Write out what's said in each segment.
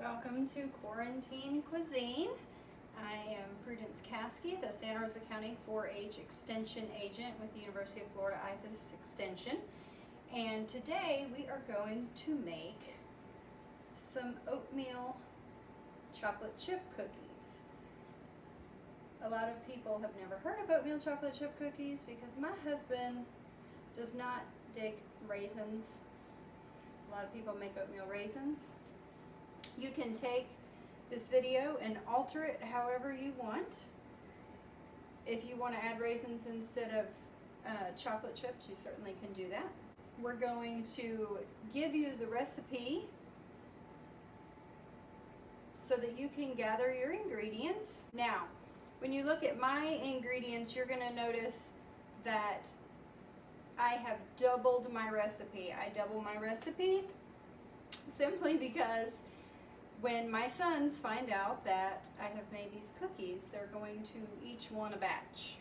Welcome to Quarantine Cuisine. I am Prudence Caskey, the Santa Rosa County 4-H Extension Agent with the University of Florida IFAS Extension. And today we are going to make some oatmeal chocolate chip cookies. A lot of people have never heard of oatmeal chocolate chip cookies because my husband does not dig raisins. A lot of people make oatmeal raisins. You can take this video and alter it however you want. If you want to add raisins instead of chocolate chips, you certainly can do that. We're going to give you the recipe so that you can gather your ingredients. Now, when you look at my ingredients, you're going to notice that I have doubled my recipe. I double my recipe simply because when my sons find out that I have made these cookies, they're going to each want a batch.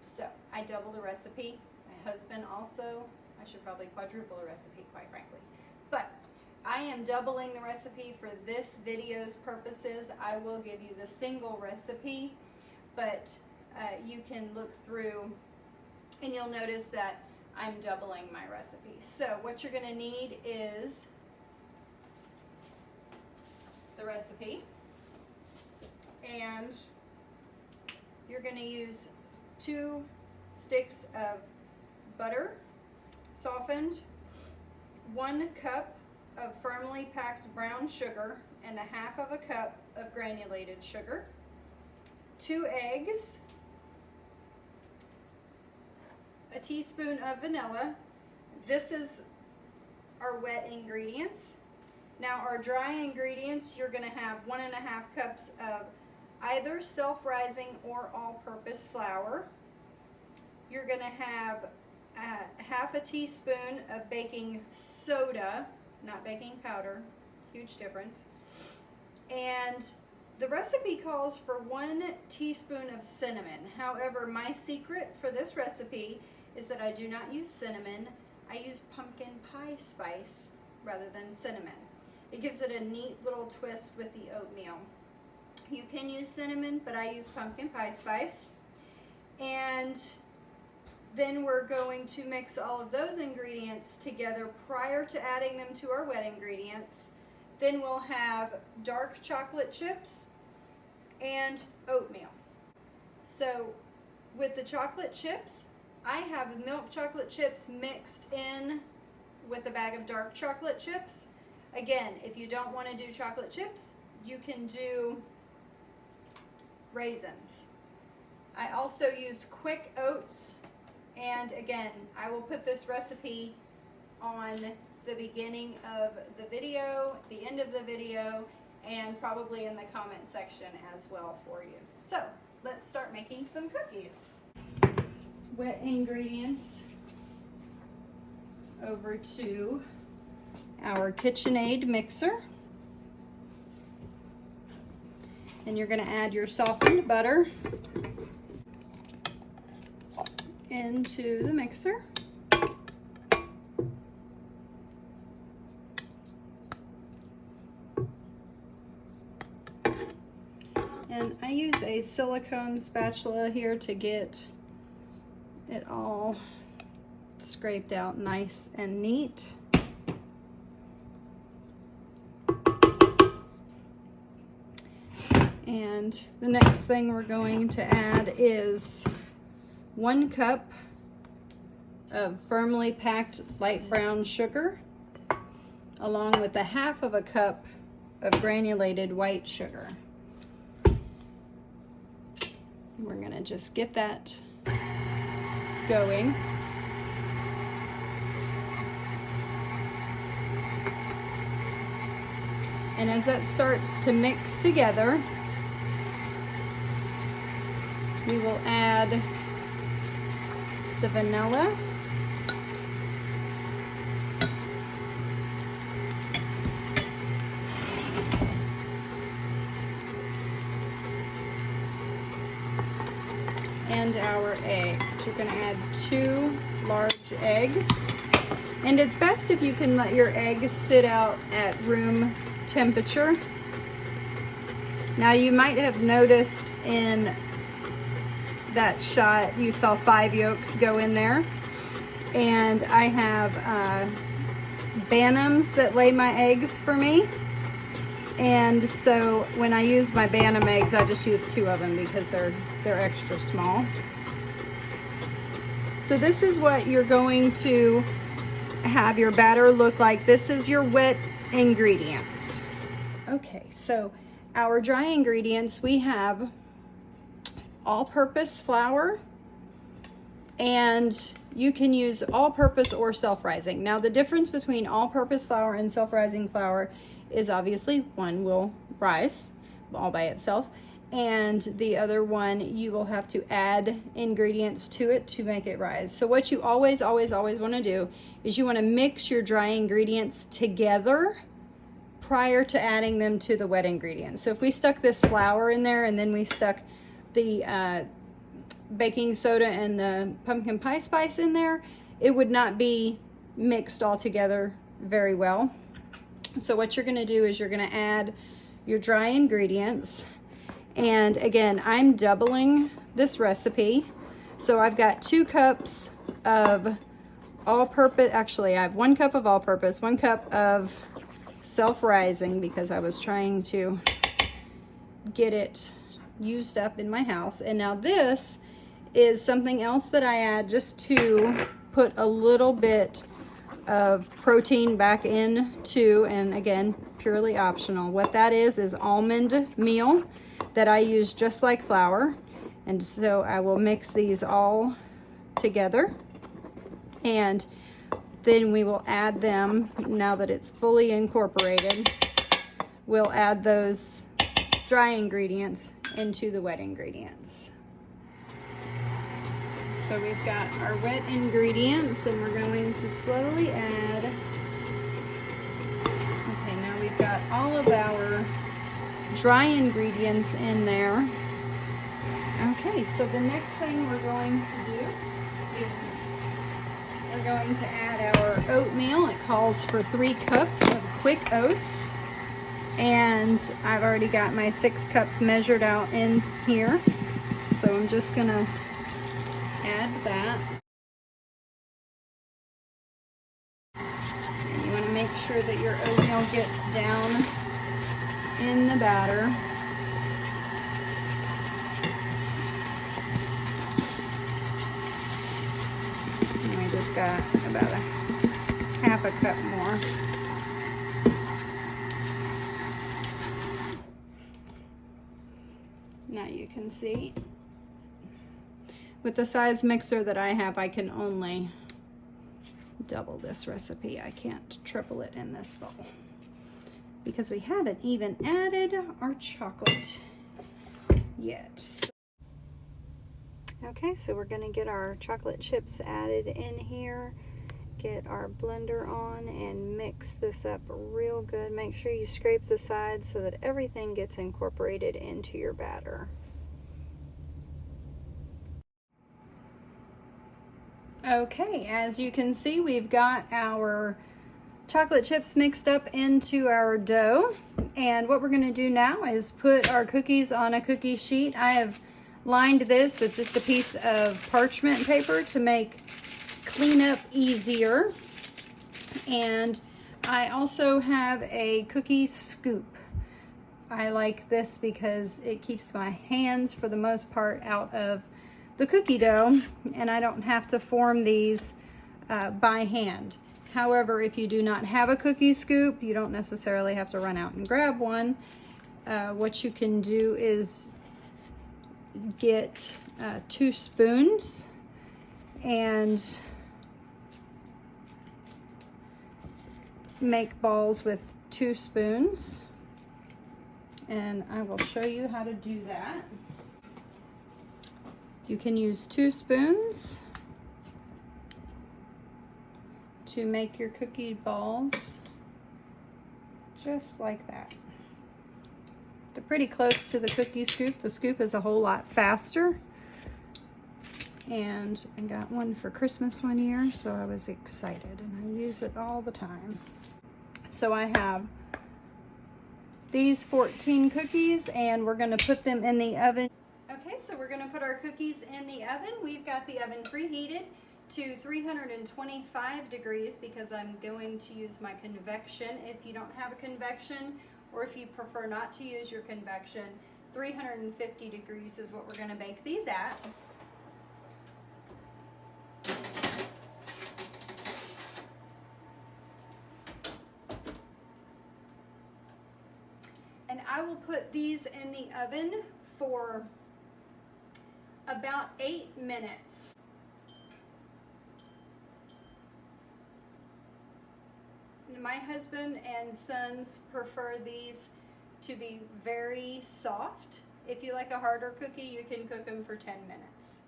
So I double the recipe. My husband also, I should probably quadruple the recipe, quite frankly. But I am doubling the recipe for this video's purposes. I will give you the single recipe, but you can look through and you'll notice that I'm doubling my recipe. So what you're gonna need is the recipe, and you're going to use 2 sticks of butter, softened, 1 cup of firmly packed brown sugar, and 1/2 cup of granulated sugar, 2 eggs, a teaspoon of vanilla. This is our wet ingredients. Now our dry ingredients, you're going to have 1 1/2 cups of either self-rising or all-purpose flour. You're going to have 1/2 teaspoon of baking soda, not baking powder, huge difference. And the recipe calls for 1 teaspoon of cinnamon. However, my secret for this recipe is that I do not use cinnamon. I use pumpkin pie spice rather than cinnamon. It gives it a neat little twist with the oatmeal. You can use cinnamon, but I use pumpkin pie spice. And then we're going to mix all of those ingredients together prior to adding them to our wet ingredients. Then we'll have dark chocolate chips and oatmeal. So with the chocolate chips, I have milk chocolate chips mixed in with a bag of dark chocolate chips. Again, if you don't want to do chocolate chips, you can do raisins. I also use quick oats, and again, I will put this recipe on the beginning of the video, the end of the video, and probably in the comment section as well for you. So, let's start making some cookies. Wet ingredients over to our KitchenAid mixer, and you're going to add your softened butter into the mixer. And I use a silicone spatula here to get it all scraped out nice and neat. And the next thing we're going to add is 1 cup of firmly packed light brown sugar, along with 1/2 cup of granulated white sugar. We're gonna just get that going. And as that starts to mix together, we will add the vanilla, and our eggs. You're going to add 2 large eggs, and it's best if you can let your eggs sit out at room temperature. Now you might have noticed in that shot you saw 5 yolks go in there, and I have Bantams that lay my eggs for me, and so when I use my Bantam eggs I just use 2 of them because they're extra small. So this is what you're going to have your batter look like. This is your wet ingredients. Okay, so our dry ingredients, we have all-purpose flour, and you can use all-purpose or self-rising. Now the difference between all-purpose flour and self-rising flour is obviously one will rise all by itself, and the other one you will have to add ingredients to it to make it rise. So what you always want to do is you want to mix your dry ingredients together prior to adding them to the wet ingredients. So if we stuck this flour in there and then we stuck the baking soda and the pumpkin pie spice in there, it would not be mixed all together very well. So what you're going to do is you're going to add your dry ingredients, and again I'm doubling this recipe. So I've got 2 cups of all-purpose, actually I have 1 cup of all-purpose, 1 cup of self-rising because I was trying to get it used up in my house. And now this is something else that I add just to put a little bit of protein back into, and again purely optional. What that is almond meal that I use just like flour, and so I will mix these all together, and then we will add them, now that it's fully incorporated, we'll add those dry ingredients into the wet ingredients. So we've got our wet ingredients, and we're going to slowly add. Okay, now we've got all of our dry ingredients in there. Okay, so the next thing we're going to do is we're going to add our oatmeal. It calls for 3 cups of quick oats, and I've already got my 6 cups measured out in here, so I'm just gonna add that. And you want to make sure that your oatmeal gets down in the batter. And we just got about a half a cup more. Now you can see with the size mixer that I have, I can only double this recipe. I can't triple it in this bowl because we haven't even added our chocolate yet. Okay, so we're gonna get our chocolate chips added in here, get our blender on, and mix this up real good. Make sure you scrape the sides so that everything gets incorporated into your batter. Okay, as you can see, we've got our chocolate chips mixed up into our dough, and what we're going to do now is put our cookies on a cookie sheet. I have lined this with just a piece of parchment paper to make cleanup easier, and I also have a cookie scoop. I like this because it keeps my hands for the most part out of the cookie dough, and I don't have to form these by hand. However, if you do not have a cookie scoop, you don't necessarily have to run out and grab one. What you can do is get 2 spoons and make balls with 2 spoons, and I will show you how to do that. You can use 2 spoons to make your cookie balls just like that. They're pretty close to the cookie scoop. The scoop is a whole lot faster, and I got one for Christmas one year, so I was excited, and I use it all the time. So I have these 14 cookies and we're going to put them in the oven. Okay, so we're going to put our cookies in the oven. We've got the oven preheated to 325 degrees because I'm going to use my convection. If you don't have a convection, or if you prefer not to use your convection, 350 degrees is what we're going to bake these at. And I will put these in the oven for about 8 minutes. My husband and sons prefer these to be very soft. If you like a harder cookie, you can cook them for 10 minutes.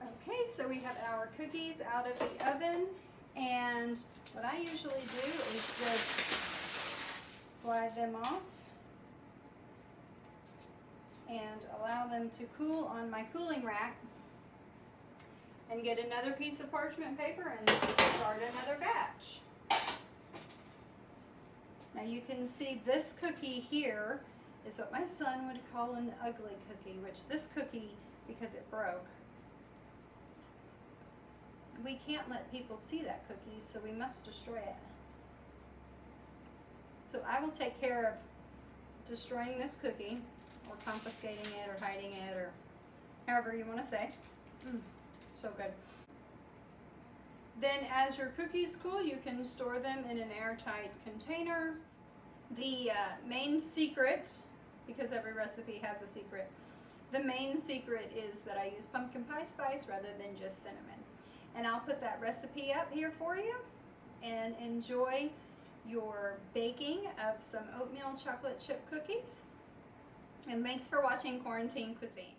Okay, so we have our cookies out of the oven, and what I usually do is just slide them off and allow them to cool on my cooling rack, and get another piece of parchment paper and start another batch. Now you can see this cookie here is what my son would call an ugly cookie, which this cookie, because it broke, we can't let people see that cookie, so we must destroy it. So I will take care of destroying this cookie, or confiscating it, or hiding it, or however you want to say. So good. Then as your cookies cool, you can store them in an airtight container. The main secret, because every recipe has a secret, the main secret is that I use pumpkin pie spice rather than just cinnamon. And I'll put that recipe up here for you, and enjoy your baking of some oatmeal chocolate chip cookies. And thanks for watching Quarantine Cuisine.